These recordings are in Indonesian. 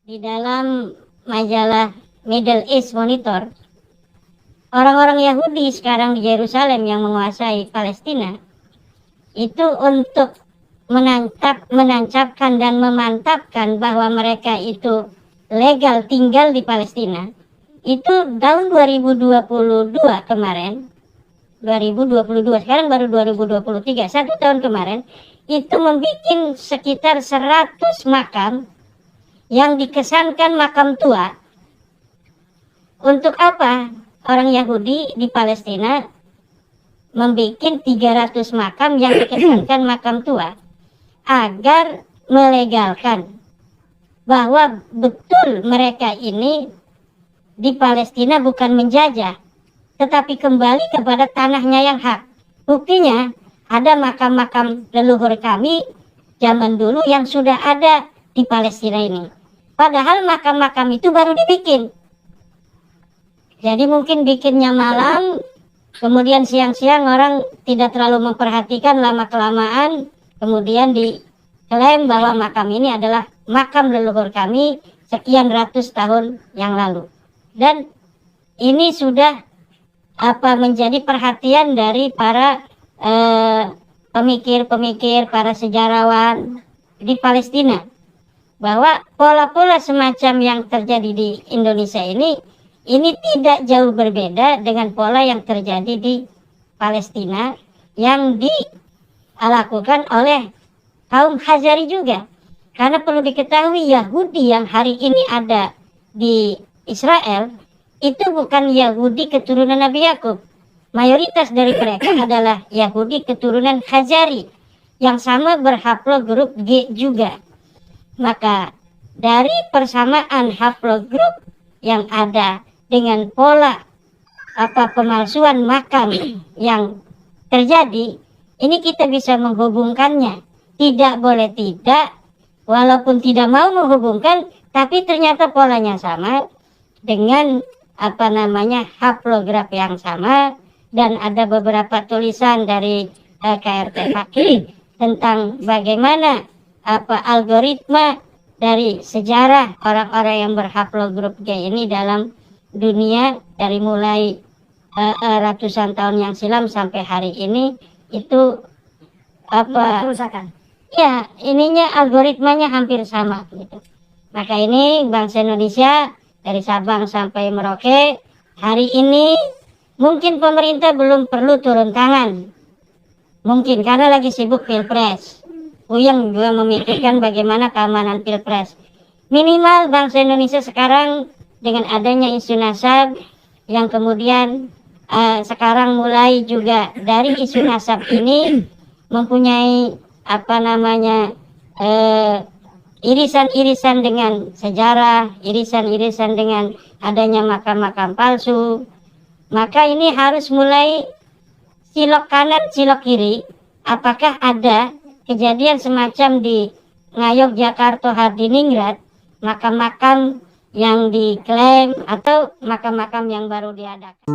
Di dalam majalah Middle East Monitor, orang-orang Yahudi sekarang di Yerusalem yang menguasai Palestina itu untuk menancapkan dan memantapkan bahwa mereka itu legal tinggal di Palestina. Itu tahun 2022 kemarin, 2022, sekarang baru 2023, 1 tahun kemarin, itu membuat sekitar 100 makam yang dikesankan makam tua. Untuk apa orang Yahudi di Palestina membuat 300 makam yang dikesankan makam tua? Agar melegalkan bahwa betul mereka ini di Palestina bukan menjajah, tetapi kembali kepada tanahnya yang hak. Buktinya ada makam-makam leluhur kami zaman dulu yang sudah ada di Palestina ini. Padahal makam-makam itu baru dibikin. Jadi mungkin bikinnya malam, kemudian siang-siang orang tidak terlalu memperhatikan, lama-kelamaan kemudian diklaim bahwa makam ini adalah makam leluhur kami sekian ratus tahun yang lalu. Dan ini sudah menjadi perhatian dari para pemikir-pemikir, para sejarawan di Palestina, bahwa pola-pola semacam yang terjadi di Indonesia ini tidak jauh berbeda dengan pola yang terjadi di Palestina yang dilakukan oleh kaum Khazari juga. Karena perlu diketahui, Yahudi yang hari ini ada di Israel itu bukan Yahudi keturunan Nabi Yakub. Mayoritas dari mereka adalah Yahudi keturunan Khazari yang sama berhaplogrup G juga. Maka dari persamaan haplogrup yang ada dengan pola pemalsuan makam yang terjadi, ini kita bisa menghubungkannya. Tidak boleh tidak, walaupun tidak mau menghubungkan, tapi ternyata polanya sama dengan haplograf yang sama. Dan ada beberapa tulisan dari KRT Fakih tentang bagaimana algoritma dari sejarah orang-orang yang berhaplogrup G ini dalam dunia dari mulai ratusan tahun yang silam sampai hari ini. Itu kerusakan. Ya, ininya algoritmanya hampir sama gitu. Maka ini bangsa Indonesia dari Sabang sampai Merauke hari ini mungkin pemerintah belum perlu turun tangan. Mungkin karena lagi sibuk Pilpres. Uyang juga memikirkan bagaimana keamanan Pilpres. Minimal bangsa Indonesia sekarang dengan adanya isu nasab yang kemudian sekarang mulai juga dari isu nasab ini mempunyai irisan-irisan dengan sejarah, irisan-irisan dengan adanya makam-makam palsu. Maka ini harus mulai silok kanan, silok kiri. Apakah ada kejadian semacam di Ngayog, Jakarta, Hadiningrat, makam-makam yang diklaim atau makam-makam yang baru diadakan.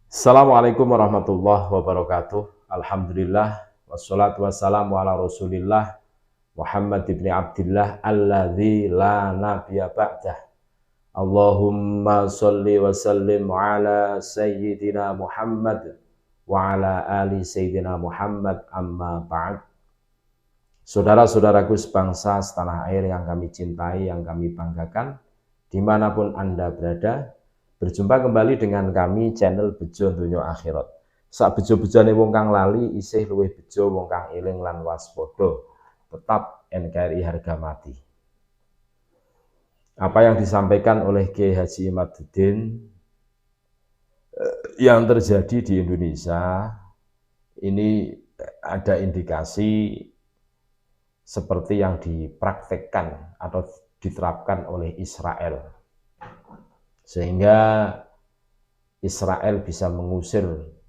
Assalamualaikum warahmatullahi wabarakatuh. Alhamdulillah wassalatu wassalamu ala Rasulillah Muhammad ibn Abdillah alladzi la nabiyya ba'dah. Allahumma sholli wa sallim ala sayyidina Muhammad wa ala ali sayyidina Muhammad, amma ba'd. Saudara-saudaraku sebangsa setanah air yang kami cintai, yang kami banggakan, dimanapun Anda berada, berjumpa kembali dengan kami channel Bejo Donya Akhirat. Sak bejo-bejone wong kang lali isih luwih bejo wong kang eling lan waspada. Tetap NKRI harga mati. Apa yang disampaikan oleh Kiai Haji Imaduddin yang terjadi di Indonesia ini ada indikasi seperti yang dipraktekkan atau diterapkan oleh Israel. Sehingga Israel bisa mengusir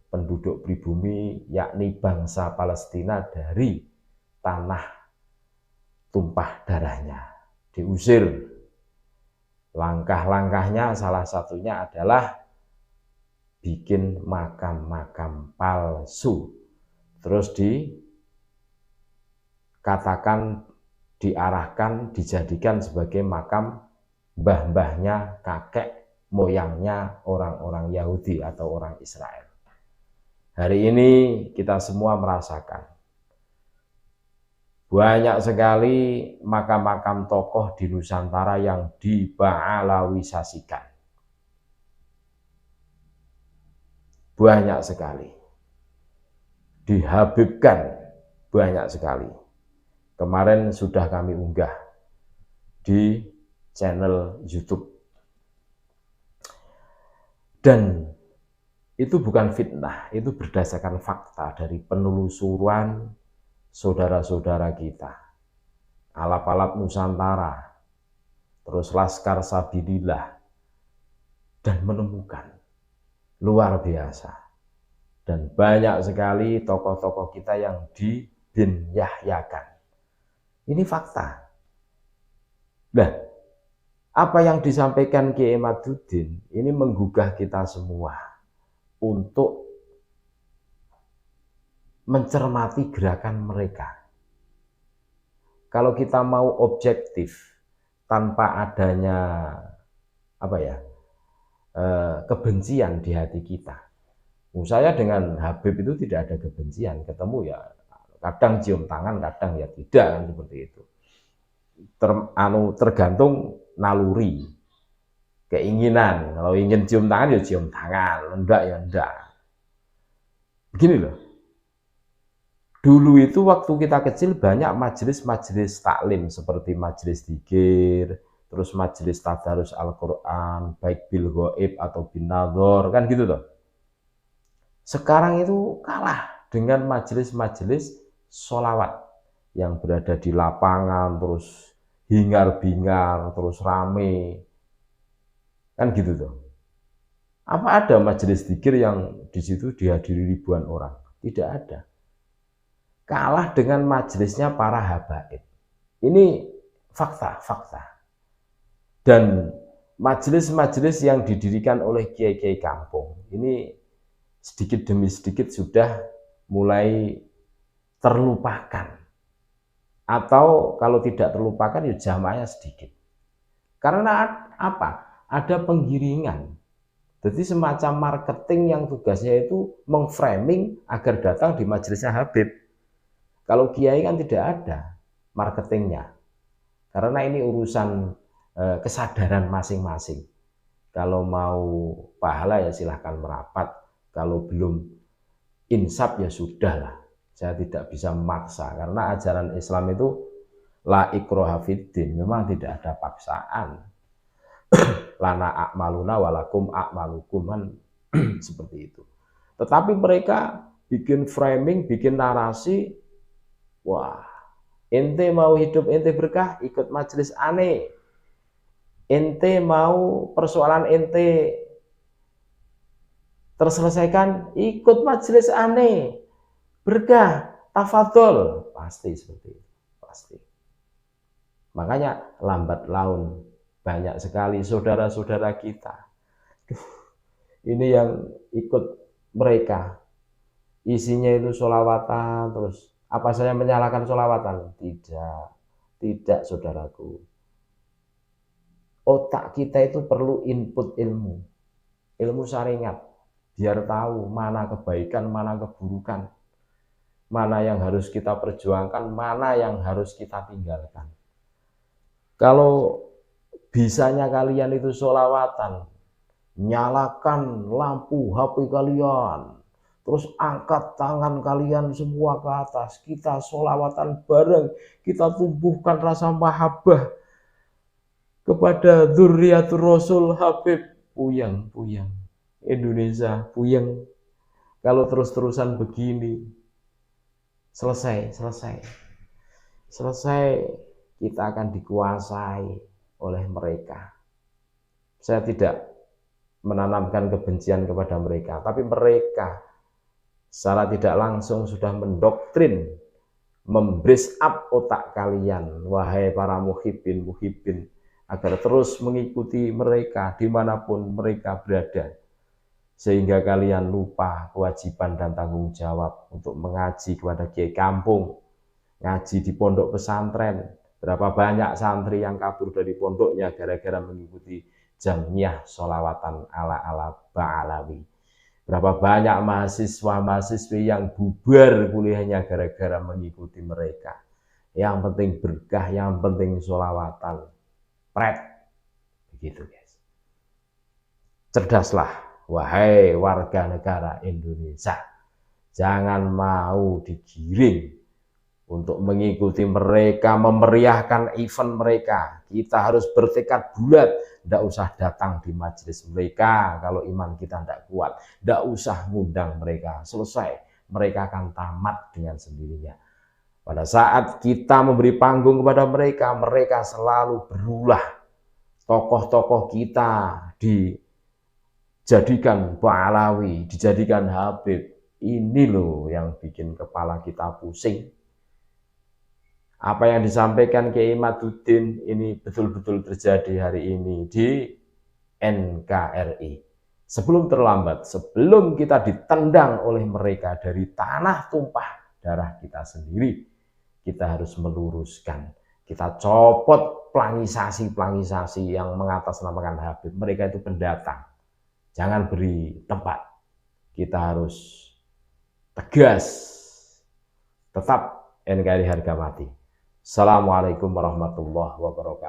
penduduk pribumi, yakni bangsa Palestina, dari tanah tumpah darahnya. Diusir Langkah-langkahnya salah satunya adalah bikin makam-makam palsu. Terus dikatakan, diarahkan, dijadikan sebagai makam mbah-mbahnya, kakek moyangnya orang-orang Yahudi atau orang Israel. Hari ini kita semua merasakan banyak sekali makam-makam tokoh di Nusantara yang diba'alawisasikan. Banyak sekali. Dihabibkan banyak sekali. Kemarin sudah kami unggah di channel YouTube. Dan itu bukan fitnah, itu berdasarkan fakta dari penelusuran saudara-saudara kita, alap-alap Nusantara, terus Laskar Sabilillah, dan menemukan luar biasa. Dan banyak sekali tokoh-tokoh kita yang dibinyahyakan. Ini fakta. Nah, apa yang disampaikan Kiai Maduddin ini menggugah kita semua untuk mencermati gerakan mereka. Kalau kita mau objektif tanpa adanya kebencian di hati kita. Saya dengan Habib itu tidak ada kebencian, ketemu ya kadang cium tangan, kadang ya tidak, kan seperti itu. Tergantung naluri, keinginan. Kalau ingin cium tangan ya cium tangan, enggak ya enggak. Begini loh. Dulu itu waktu kita kecil banyak majelis-majelis taklim seperti majelis dzikir, terus majelis tadarus Al-Qur'an, baik bil ghaib atau bin nadhor, kan gitu loh. Sekarang itu kalah dengan majelis-majelis sholawat yang berada di lapangan, terus hingar-bingar, terus rame, kan gitu tuh. Apa ada majelis dzikir yang di situ dihadiri ribuan orang? Tidak ada. Kalah dengan majelisnya para habaib. Ini fakta-fakta. Dan majelis-majelis yang didirikan oleh kiai-kiai kampung ini sedikit demi sedikit sudah mulai terlupakan. Atau kalau tidak terlupakan ya jamaahnya sedikit. Karena apa? Ada penggiringan. Jadi semacam marketing yang tugasnya itu mengframing agar datang di majelisnya Habib. Kalau kiai kan tidak ada marketingnya. Karena ini urusan kesadaran masing-masing. Kalau mau pahala ya silahkan merapat. Kalau belum insaf ya sudahlah. Saya tidak bisa memaksa. Karena ajaran Islam itu la ikraha fiddin. Memang tidak ada paksaan. Lana a'maluna walakum a'malukum, kan seperti itu. Tetapi mereka bikin framing, bikin narasi. Wah, ente mau hidup ente berkah, ikut majelis aneh. Ente mau persoalan ente terselesaikan, ikut majelis aneh. Berkah, tafadhol. Pasti seperti itu, pasti. Makanya lambat laun banyak sekali saudara-saudara kita. Ini yang ikut mereka. Isinya itu sholawatan terus. Apa saya menyalahkan sholawatan? Tidak saudaraku. Otak kita itu perlu input ilmu syariat, biar tahu mana kebaikan, mana keburukan, mana yang harus kita perjuangkan, mana yang harus kita tinggalkan. Kalau bisanya kalian itu sholawatan, nyalakan lampu HP kalian, terus angkat tangan kalian semua ke atas. Kita sholawatan bareng. Kita tumbuhkan rasa mahabbah kepada dzurriyyatur Rasul Habib. Puyeng. Indonesia puyeng. Kalau terus-terusan begini. Selesai. Kita akan dikuasai oleh mereka. Saya tidak menanamkan kebencian kepada mereka. Tapi mereka secara tidak langsung sudah mendoktrin, membris up otak kalian, wahai para muhibbin, agar terus mengikuti mereka dimanapun mereka berada, sehingga kalian lupa kewajiban dan tanggung jawab untuk mengaji kepada kiai kampung, ngaji di pondok pesantren. Berapa banyak santri yang kabur dari pondoknya gara-gara mengikuti jamiah sholawatan ala Ba'alawi. Berapa banyak mahasiswa-mahasiswi yang bubar kuliahnya gara-gara mengikuti mereka. Yang penting berkah, yang penting sholawatan. Pret. Begitu guys. Cerdaslah, wahai warga negara Indonesia. Jangan mau digiring untuk mengikuti mereka, memeriahkan event mereka. Kita harus bertekad bulat, tidak usah datang di majelis mereka kalau iman kita tidak kuat. Tidak usah ngundang mereka, selesai. Mereka akan tamat dengan sendirinya. Pada saat kita memberi panggung kepada mereka, mereka selalu berulah. Tokoh-tokoh kita dijadikan Ba'alawi, dijadikan Habib. Ini loh yang bikin kepala kita pusing. Apa yang disampaikan Kiai Maduddin ini betul-betul terjadi hari ini di NKRI. Sebelum terlambat, sebelum kita ditendang oleh mereka dari tanah tumpah darah kita sendiri, kita harus meluruskan. Kita copot plangisasi-plangisasi yang mengatasnamakan Habib. Mereka itu pendatang. Jangan beri tempat. Kita harus tegas. Tetap NKRI harga mati. Assalamualaikum warahmatullahi wabarakatuh.